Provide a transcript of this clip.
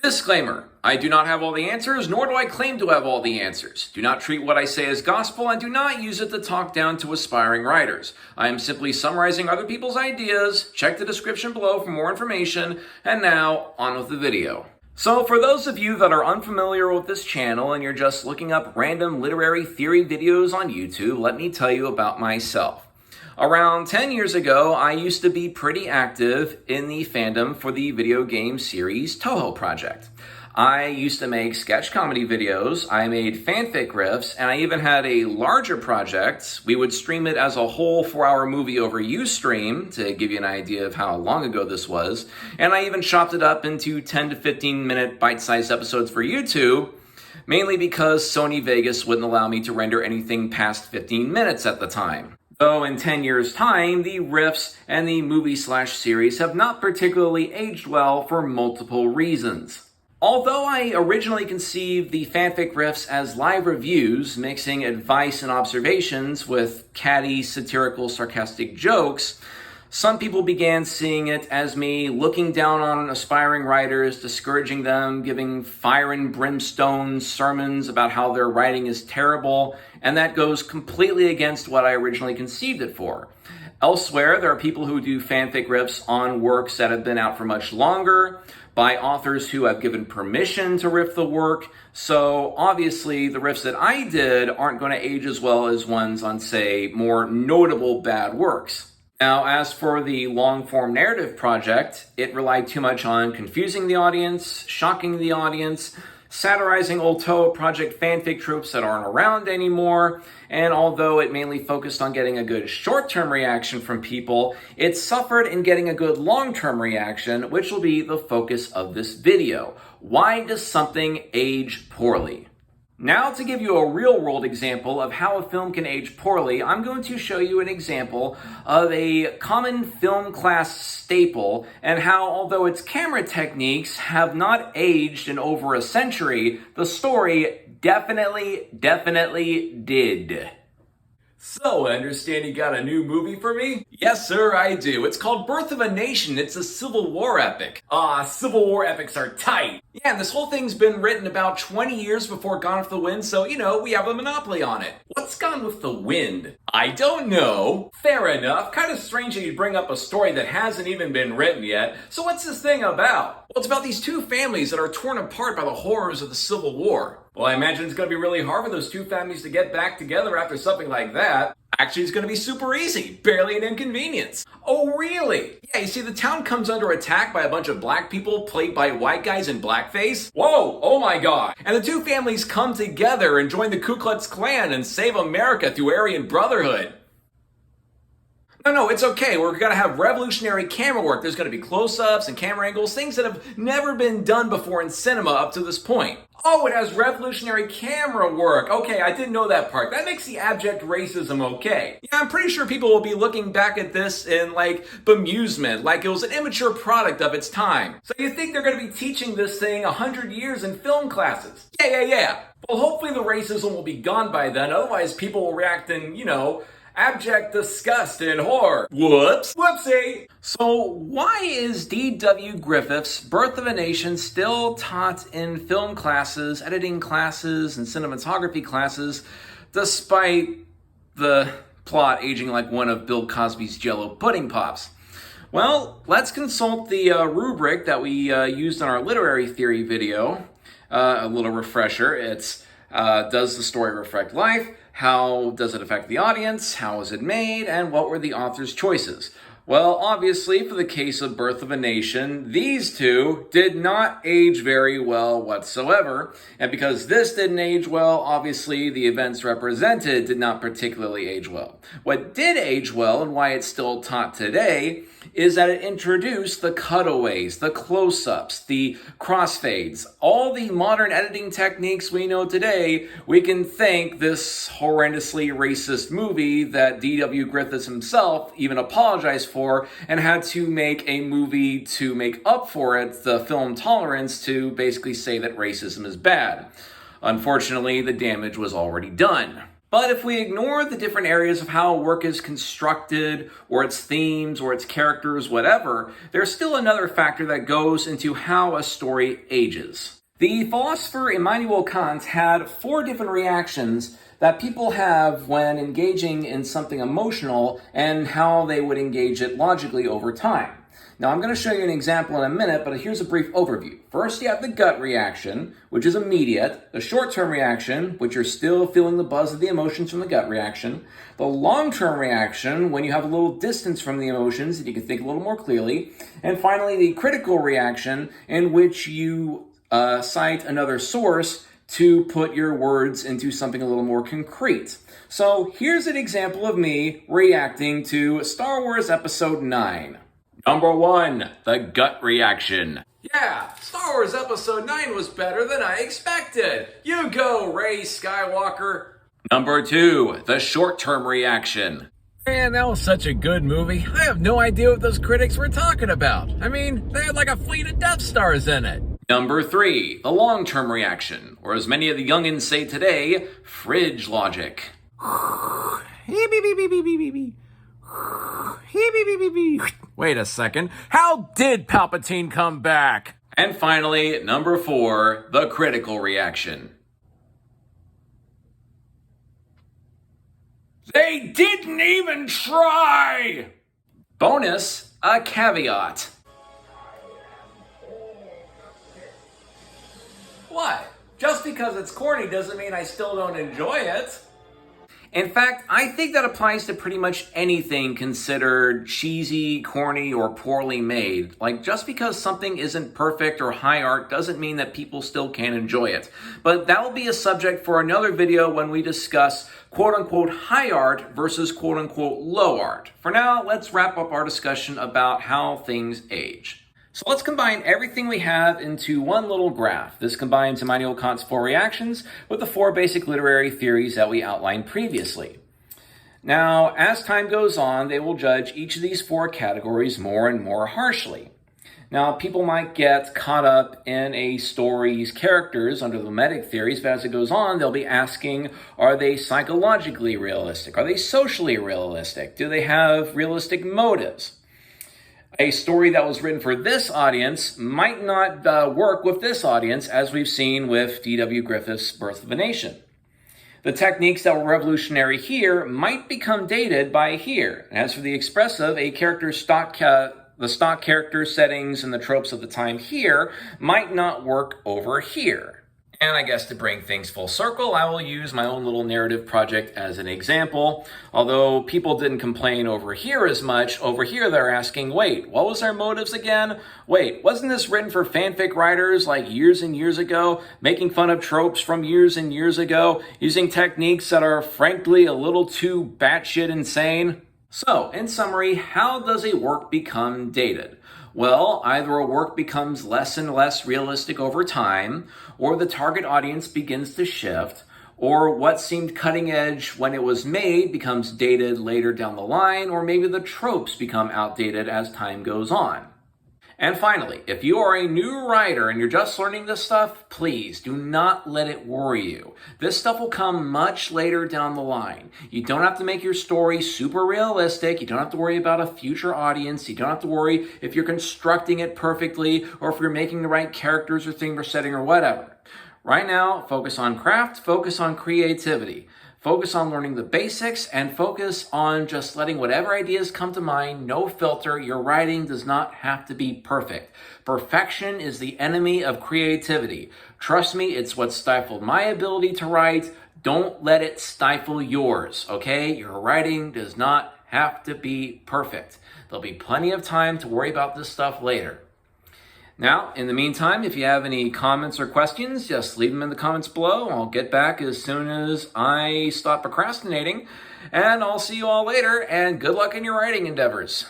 Disclaimer: I do not have all the answers, nor do I claim to have all the answers. Do not treat what I say as gospel and do not use it to talk down to aspiring writers. I am simply summarizing other people's ideas. Check the description below for more information. And now, on with the video. So for those of you that are unfamiliar with this channel and you're just looking up random literary theory videos on YouTube, let me tell you about myself. Around 10 years ago, I used to be pretty active in the fandom for the video game series Toho Project. I used to make sketch comedy videos, I made fanfic riffs, and I even had a larger project. We would stream it as a whole 4-hour movie over Ustream, to give you an idea of how long ago this was. And I even chopped it up into 10 to 15 minute bite-sized episodes for YouTube, mainly because Sony Vegas wouldn't allow me to render anything past 15 minutes at the time. Though in 10 years' time, the riffs and the movie/series have not particularly aged well for multiple reasons. Although I originally conceived the fanfic riffs as live reviews, mixing advice and observations with catty, satirical, sarcastic jokes, some people began seeing it as me looking down on aspiring writers, discouraging them, giving fire and brimstone sermons about how their writing is terrible, and that goes completely against what I originally conceived it for. Elsewhere, there are people who do fanfic riffs on works that have been out for much longer, by authors who have given permission to riff the work, so obviously the riffs that I did aren't going to age as well as ones on, say, more notable bad works. Now, as for the long-form narrative project, it relied too much on confusing the audience, shocking the audience, satirizing old Toho Project fanfic tropes that aren't around anymore, and although it mainly focused on getting a good short-term reaction from people, it suffered in getting a good long-term reaction, which will be the focus of this video. Why does something age poorly? Now, to give you a real-world example of how a film can age poorly, I'm going to show you an example of a common film class staple and how, although its camera techniques have not aged in over a century, the story definitely did. So, I understand you got a new movie for me? Yes, sir, I do. It's called Birth of a Nation. It's a Civil War epic. Civil War epics are tight. Yeah, and this whole thing's been written about 20 years before Gone with the Wind, so, we have a monopoly on it. What's Gone with the Wind? I don't know. Fair enough. Kind of strange that you bring up a story that hasn't even been written yet. So what's this thing about? Well, it's about these two families that are torn apart by the horrors of the Civil War. Well, I imagine it's going to be really hard for those two families to get back together after something like that. Actually, it's going to be super easy. Barely an inconvenience. Oh, really? Yeah, you see, the town comes under attack by a bunch of black people played by white guys in blackface. Whoa, oh my god. And the two families come together and join the Ku Klux Klan and save America through Aryan Brotherhood. No, it's okay. We're going to have revolutionary camera work. There's going to be close-ups and camera angles, things that have never been done before in cinema up to this point. Oh, it has revolutionary camera work. Okay, I didn't know that part. That makes the abject racism okay. Yeah, I'm pretty sure people will be looking back at this in, bemusement, like it was an immature product of its time. So you think they're going to be teaching this thing 100 years in film classes? Yeah. Well, hopefully the racism will be gone by then. Otherwise, people will react in, abject disgust and horror. Whoops. Whoopsie. So why is D.W. Griffith's Birth of a Nation still taught in film classes, editing classes, and cinematography classes, despite the plot aging like one of Bill Cosby's Jell-O pudding pops? Well, let's consult the rubric that we used in our literary theory video. A little refresher. It's does the story reflect life? How does it affect the audience? How was it made? And what were the author's choices? Well, obviously, for the case of Birth of a Nation, these two did not age very well whatsoever. And because this didn't age well, obviously, the events represented did not particularly age well. What did age well, and why it's still taught today, is that it introduced the cutaways, the close-ups, the crossfades, all the modern editing techniques we know today. We can thank this horrendously racist movie that D.W. Griffith himself even apologized for and had to make a movie to make up for it, the film Tolerance, to basically say that racism is bad. Unfortunately, the damage was already done. But if we ignore the different areas of how a work is constructed, or its themes, or its characters, whatever, there's still another factor that goes into how a story ages. The philosopher Immanuel Kant had 4 different reactions that people have when engaging in something emotional and how they would engage it logically over time. Now, I'm going to show you an example in a minute, but here's a brief overview. First, you have the gut reaction, which is immediate. The short-term reaction, which you're still feeling the buzz of the emotions from the gut reaction. The long-term reaction, when you have a little distance from the emotions and you can think a little more clearly. And finally, the critical reaction, in which you cite another source to put your words into something a little more concrete. So here's an example of me reacting to Star Wars Episode 9. Number 1, the gut reaction. Yeah, Star Wars Episode 9 was better than I expected. You go, Rey Skywalker. Number 2, the short-term reaction. Man, that was such a good movie. I have no idea what those critics were talking about. I mean, they had like a fleet of Death Stars in it. Number 3, the long-term reaction, or as many of the youngins say today, fridge logic. Wait a second, how did Palpatine come back? And finally, number 4, the critical reaction. They didn't even try! Bonus, a caveat. What? Just because it's corny doesn't mean I still don't enjoy it. In fact, I think that applies to pretty much anything considered cheesy, corny, or poorly made. Like, just because something isn't perfect or high art doesn't mean that people still can't enjoy it. But that will be a subject for another video when we discuss quote-unquote high art versus quote-unquote low art. For now, let's wrap up our discussion about how things age. So let's combine everything we have into one little graph. This combines Immanuel Kant's 4 reactions with the 4 basic literary theories that we outlined previously. Now, as time goes on, they will judge each of these 4 categories more and more harshly. Now, people might get caught up in a story's characters under the mimetic theories, but as it goes on, they'll be asking, are they psychologically realistic? Are they socially realistic? Do they have realistic motives? A story that was written for this audience might not work with this audience, as we've seen with D.W. Griffith's Birth of a Nation. The techniques that were revolutionary here might become dated by here. As for the expressive, a character's the stock character settings and the tropes of the time here might not work over here. And I guess to bring things full circle, I will use my own little narrative project as an example. Although people didn't complain over here as much, over here they're asking, wait, what was their motives again? Wait, wasn't this written for fanfic writers like years and years ago, making fun of tropes from years and years ago, using techniques that are frankly a little too batshit insane? So, in summary, how does a work become dated? Well, either a work becomes less and less realistic over time, or the target audience begins to shift, or what seemed cutting edge when it was made becomes dated later down the line, or maybe the tropes become outdated as time goes on. And finally, if you are a new writer and you're just learning this stuff, please do not let it worry you. This stuff will come much later down the line. You don't have to make your story super realistic. You don't have to worry about a future audience. You don't have to worry if you're constructing it perfectly or if you're making the right characters or theme or setting or whatever. Right now, focus on craft, focus on creativity. Focus on learning the basics and focus on just letting whatever ideas come to mind, no filter. Your writing does not have to be perfect. Perfection is the enemy of creativity. Trust me, it's what stifled my ability to write. Don't let it stifle yours, okay? Your writing does not have to be perfect. There'll be plenty of time to worry about this stuff later. Now, in the meantime, if you have any comments or questions, just leave them in the comments below. I'll get back as soon as I stop procrastinating. And I'll see you all later, and good luck in your writing endeavors.